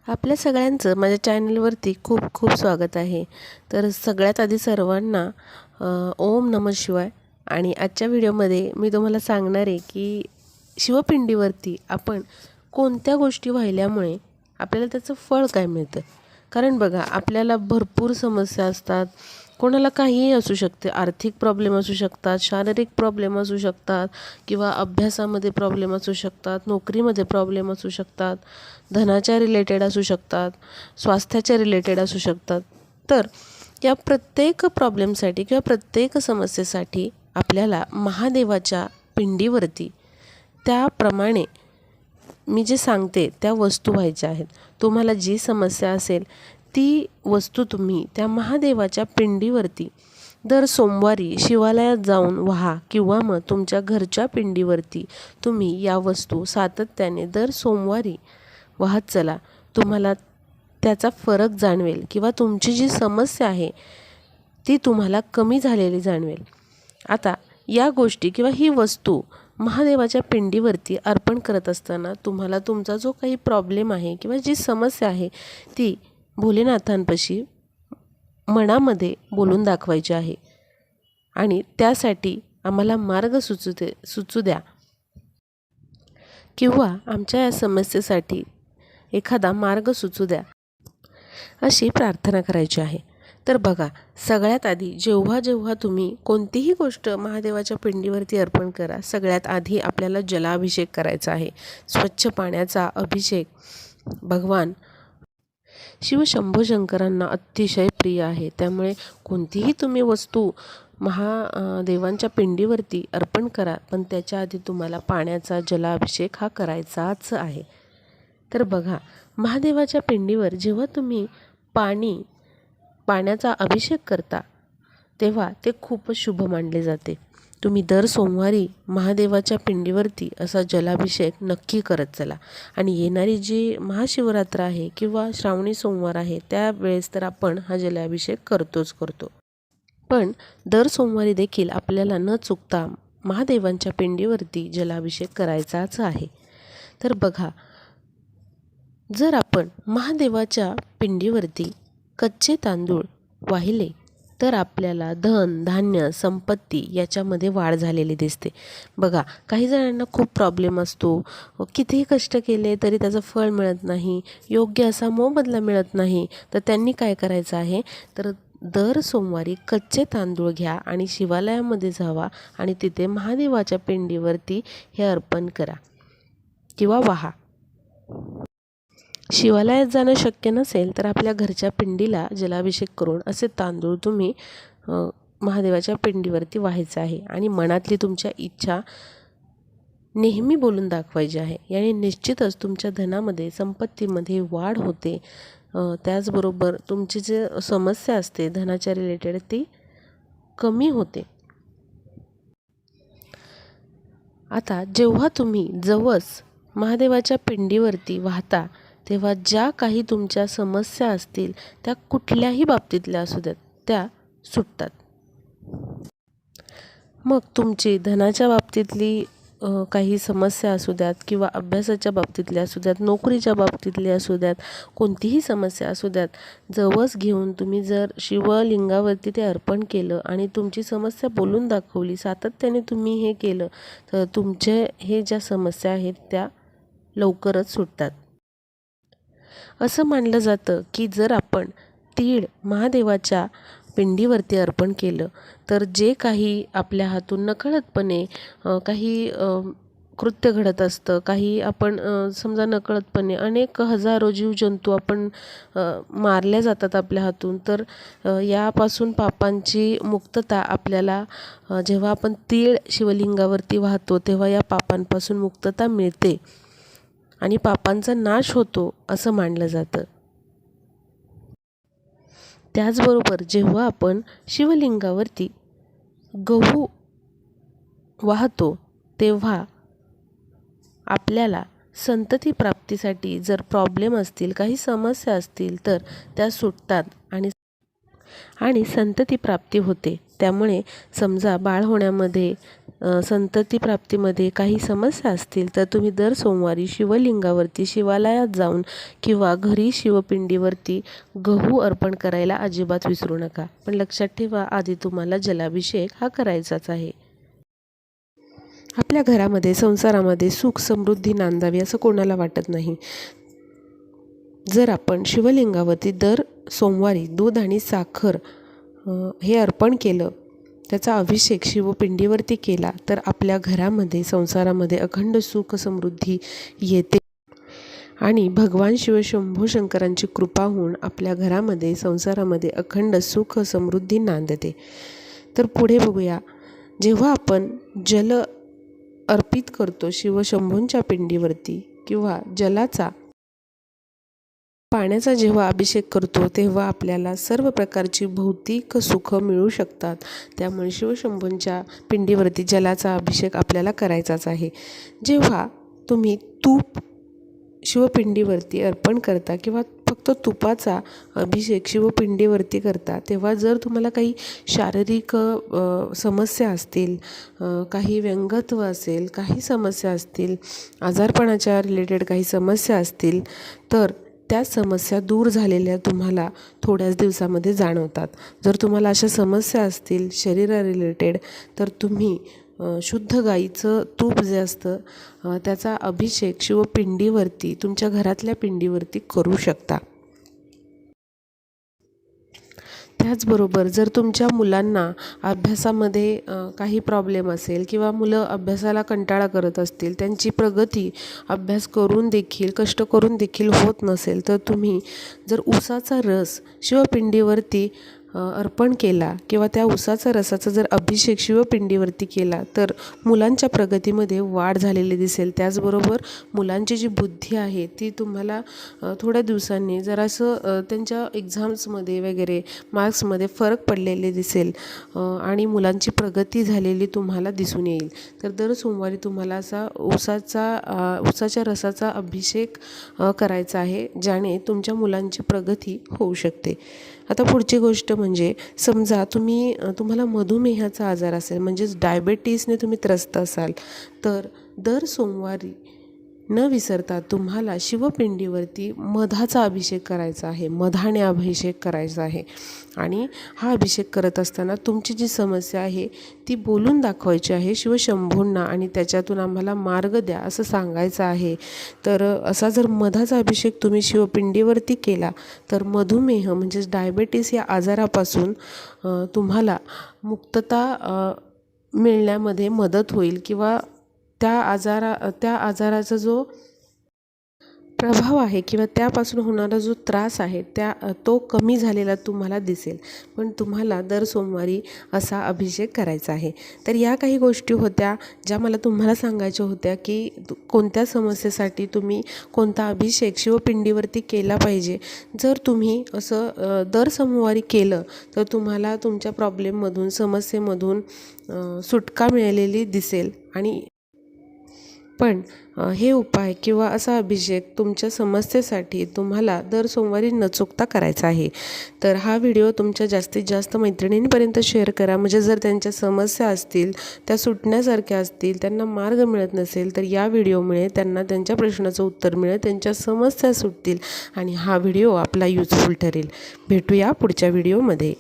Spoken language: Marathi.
आपल्या सगळ्यांचं माझ्या चॅनलवरती खूप खूप स्वागत आहे. तर सगळ्यात आधी सर्वांना ओम नमः शिवाय. आणि आजच्या व्हिडिओमध्ये मी तुम्हाला सांगणार आहे की शिवपिंडीवरती आपण कोणत्या गोष्टी वाहिल्यामुळे आपल्याला त्याचं फळ काय मिळतं. कारण बघा, आपल्याला भरपूर समस्या असतात. कोणाला काहीही असू शकते. आर्थिक प्रॉब्लेम असू शकतात, शारीरिक प्रॉब्लेम असू शकतात, किंवा अभ्यासामध्ये प्रॉब्लेम असू शकतात, नोकरीमध्ये प्रॉब्लेम असू शकतात, धनाच्या रिलेटेड असू शकतात, स्वास्थ्याच्या रिलेटेड असू शकतात. तर या प्रत्येक प्रॉब्लेमसाठी किंवा प्रत्येक समस्येसाठी आपल्याला महादेवाच्या पिंडीवरती त्याप्रमाणे मी जे सांगते त्या वस्तू व्हायच्या आहेत. तुम्हाला जी समस्या असेल ती वस्तू तुम्ही त्या महादेवाच्या पिंडीवरती दर सोमवारी शिवालयात जाऊन व्हा, किंवा मग तुमच्या घरच्या पिंडीवरती तुम्ही या वस्तू सातत्याने दर सोमवारी वाहत चला. तुम्हाला त्याचा फरक जाणवेल, किंवा तुमची जी समस्या आहे ती तुम्हाला कमी झालेली जाणवेल. आता या गोष्टी किंवा ही वस्तू महादेवाच्या पिंडीवरती अर्पण करत असताना तुम्हाला तुमचा जो काही प्रॉब्लेम आहे किंवा जी समस्या आहे ती भोलेनाथांपाशी मनामध्ये बोलून दाखवायची आहे. आणि त्यासाठी आम्हाला मार्ग सुचू द्या, किंवा आमच्या या समस्येसाठी एखादा मार्ग सुचू द्या, अशी प्रार्थना करायची आहे. तर बघा, सगळ्यात आधी जेव्हा तुम्ही कोणतीही गोष्ट महादेवाच्या पिंडीवरती अर्पण करा, सगळ्यात आधी आपल्याला जलाभिषेक करायचा आहे. स्वच्छ पाण्याचा अभिषेक भगवान शिवशंभो शंकरांना अतिशय प्रिय आहे. त्यामुळे कोणतीही तुम्ही वस्तू महादेवांच्या पिंडीवरती अर्पण करा, पण त्याच्या आधी तुम्हाला पाण्याचा जलाभिषेक हा करायचाच आहे. तर बघा, महादेवाच्या पिंडीवर जेव्हा तुम्ही पाण्याचा अभिषेक करता तेव्हा ते खूपच शुभ मानले जाते. तुम्ही दर सोमवारी महादेवाच्या पिंडीवरती असा जलाभिषेक नक्की करत चला. आणि येणारी जी महाशिवरात्र आहे किंवा श्रावणी सोमवार आहे त्यावेळेस तर आपण हा जलाभिषेक करतो. पण दर सोमवारी देखील आपल्याला न चुकता महादेवांच्या पिंडीवरती जलाभिषेक करायचाच आहे. तर बघा, जर आपण महादेवाच्या पिंडीवरती कच्चे तांदूळ वाहिले तर आपल्याला धन, धान्य, संपत्ती याच्यामध्ये वाढ झालेली दिसते. बघा, काही जणांना खूप प्रॉब्लेम असतो. कितीही कष्ट केले तरी त्याचं फळ मिळत नाही, योग्य असा मोबदला मिळत नाही. तर त्यांनी काय करायचं आहे, तर दर सोमवारी कच्चे तांदूळ घ्या आणि शिवालयामध्ये जावा आणि तिथे महादेवाच्या पिंडीवरती हे अर्पण करा किंवा वाहा. शिवालयात जाणं शक्य नसेल तर आपल्या घरच्या पिंडीला जलाभिषेक करून असे तांदूळ तुम्ही महादेवाच्या पिंडीवरती व्हायचं आहे. आणि मनातली तुमच्या इच्छा नेहमी बोलून दाखवायची आहे. याने निश्चितच तुमच्या धनामध्ये, संपत्तीमध्ये वाढ होते. त्याचबरोबर तुमची जी समस्या असते धनाच्या रिलेटेड ती कमी होते. आता जेव्हा तुम्ही जवस महादेवाच्या पिंडीवरती वाहता तेव्हा ज्या काही तुमच्या समस्या असतील त्या कुठल्याही बाबतीतल्या असू द्यात त्या सुटतात. मग तुमची धनाच्या बाबतीतली काही समस्या असू द्यात, किंवा अभ्यासाच्या बाबतीतल्या असू द्यात, नोकरीच्या बाबतीतली असू द्यात, कोणतीही समस्या असू द्यात, जवस घेऊन तुम्ही जर शिवलिंगावरती ते अर्पण केलं आणि तुमची समस्या बोलून दाखवली, सातत्याने तुम्ही हे केलं तर तुमचे हे ज्या समस्या आहेत त्या लवकरच सुटतात. असं मानलं जातं की जर आपण तीळ महादेवाच्या पिंडीवरती अर्पण केलं तर जे काही आपल्या हातून नकळतपणे काही कृत्य घडत असतं, काही आपण समजा नकळतपणे अनेक हजारो जीवजंतू आपण मारल्या जातात आपल्या हातून, तर यापासून पापांची मुक्तता आपल्याला जेव्हा आपण तीळ शिवलिंगावरती वाहतो तेव्हा या पापांपासून मुक्तता मिळते आणि पापांचा नाश होतो असं मानलं जातं. त्याचबरोबर जेव्हा आपण शिवलिंगावरती गहू वाहतो तेव्हा आपल्याला संतती प्राप्तीसाठी जर प्रॉब्लेम असतील, काही समस्या असतील तर त्या सुटतात आणि संतती प्राप्ती होते. त्यामुळे समजा बाळ होण्यामध्ये संतती प्राप्तीमध्ये काही समस्या असतील तर तुम्ही दर सोमवारी शिवलिंगावरती शिवालयात जाऊन किंवा घरी शिवपिंडीवरती गहू अर्पण करायला अजिबात विसरू नका. पण लक्षात ठेवा, आधी तुम्हाला जलाभिषेक हा करायचाच आहे. आपल्या घरामध्ये संसारामध्ये सुख समृद्धी नांदावी असं कोणाला वाटत नाही. जर आपण शिवलिंगावरती दर सोमवारी दूध आणि साखर हे अर्पण केलं, त्याचा अभिषेक शिवपिंडीवरती केला तर आपल्या घरामध्ये संसारामध्ये अखंड सुख समृद्धी येते आणि भगवान शिव शंभो शंकरांची कृपा होऊन आपल्या घरामध्ये संसारामध्ये अखंड सुख समृद्धी नांदते. तर पुढे बघूया, जेव्हा आपण जल अर्पित करतो शिवशंभूंच्या पिंडीवरती किंवा पाण्याचा जेव्हा अभिषेक करतो तेव्हा आपल्याला सर्व प्रकारची भौतिक सुख मिळू शकतात. त्यामुळे शिवशंभूंच्या पिंडीवरती जलाचा अभिषेक आपल्याला करायचाच आहे. जेव्हा तुम्ही तूप शिवपिंडीवरती अर्पण करता किंवा फक्त तुपाचा अभिषेक शिवपिंडीवरती करता, तेव्हा जर तुम्हाला काही शारीरिक समस्या असतील, काही व्यंगत्व असेल, काही समस्या असतील, आजारपणाच्या रिलेटेड काही समस्या असतील, तर त्या समस्या दूर झालेल्या तुम्हाला थोड्याच दिवसामध्ये जाणवतात. जर तुम्हाला अशा समस्या असतील शरीरा रिलेटेड, तर तुम्ही शुद्ध गाईचं तूप जे असतं त्याचा अभिषेक शिवपिंडीवरती तुमच्या घरातल्या पिंडीवरती करू शकता. त्याचबरोबर जर तुमच्या मुलांना अभ्यासामध्ये काही प्रॉब्लेम असेल किंवा मुलं अभ्यासाला कंटाळा करत असतील, त्यांची प्रगती अभ्यास करून देखील कष्ट करून देखील होत नसेल, तर तुम्ही जर उसाचा रस शिवपिंडीवरती अर्पण केला किंवा त्या उसाचा रसाचा जर अभिषेक शिवपिंडीवरती केला तर मुलांच्या प्रगतीमध्ये वाढ झालेली दिसेल. त्याचबरोबर मुलांची जी बुद्धी आहे ती तुम्हाला थोड्या दिवसांनी जरासं त्यांच्या एक्झाम्समध्ये वगैरे मार्क्समध्ये फरक पडलेले दिसेल आणि मुलांची प्रगती झालेली तुम्हाला दिसून येईल. तर दर सोमवारी तुम्हाला असा उसाच्या रसाचा अभिषेक करायचा आहे, ज्याने तुमच्या मुलांची प्रगती होऊ शकते. आता पुढची गोष्ट म्हणजे, समजा तुम्हाला मधुमेहाचा आजार असेल, म्हणजेच डायबेटीसने तुम्ही त्रस्त असाल, तर दर सोमवारी न विसरता तुम्हाला शिवपिंडीवरती मधाचा अभिषेक करायचा आहे, मधाने अभिषेक करायचा आहे. आणि हा अभिषेक करत असताना तुमची जी समस्या आहे ती बोलून दाखवायची आहे शिवशंभूंना आणि त्याच्यातून आम्हाला मार्ग द्या असं सांगायचं आहे. तर असा जर मधाचा अभिषेक तुम्ही शिवपिंडीवरती केला तर मधुमेह म्हणजेच डायबेटीस या आजारापासून तुम्हाला मुक्तता मिळण्यामध्ये मदत होईल किंवा त्या आजाराचा जो प्रभाव आहे किंवा त्यापासून होणारा जो त्रास आहे तो कमी झालेला तुम्हाला दिसेल. पण तुम्हाला दर सोमवारी असा अभिषेक करायचा आहे. तर या काही गोष्टी होत्या ज्या मला तुम्हाला सांगायच्या होत्या की कोणत्या समस्येसाठी तुम्ही कोणता अभिषेक शिवपिंडीवरती केला पाहिजे. जर तुम्ही असं दर सोमवारी केलं तर तुम्हाला तुमच्या प्रॉब्लेममधून समस्येमधून सुटका मिळालेली दिसेल. आणि पण हे उपाय किंवा असा अभिषेक तुमच्या समस्येसाठी तुम्हाला दर सोमवारी न चुकता करायचा आहे. तर हा व्हिडिओ तुमच्या जास्तीत जास्त मैत्रिणींपर्यंत शेअर करा, म्हणजे जर त्यांच्या समस्या असतील, त्या सुटण्यासारख्या असतील, त्यांना मार्ग मिळत नसेल, तर या व्हिडिओमुळे त्यांना त्यांच्या प्रश्नाचं उत्तर मिळेल, त्यांच्या समस्या सुटतील आणि हा व्हिडिओ आपला युजफुल ठरेल. भेटूया पुढच्या व्हिडिओमध्ये.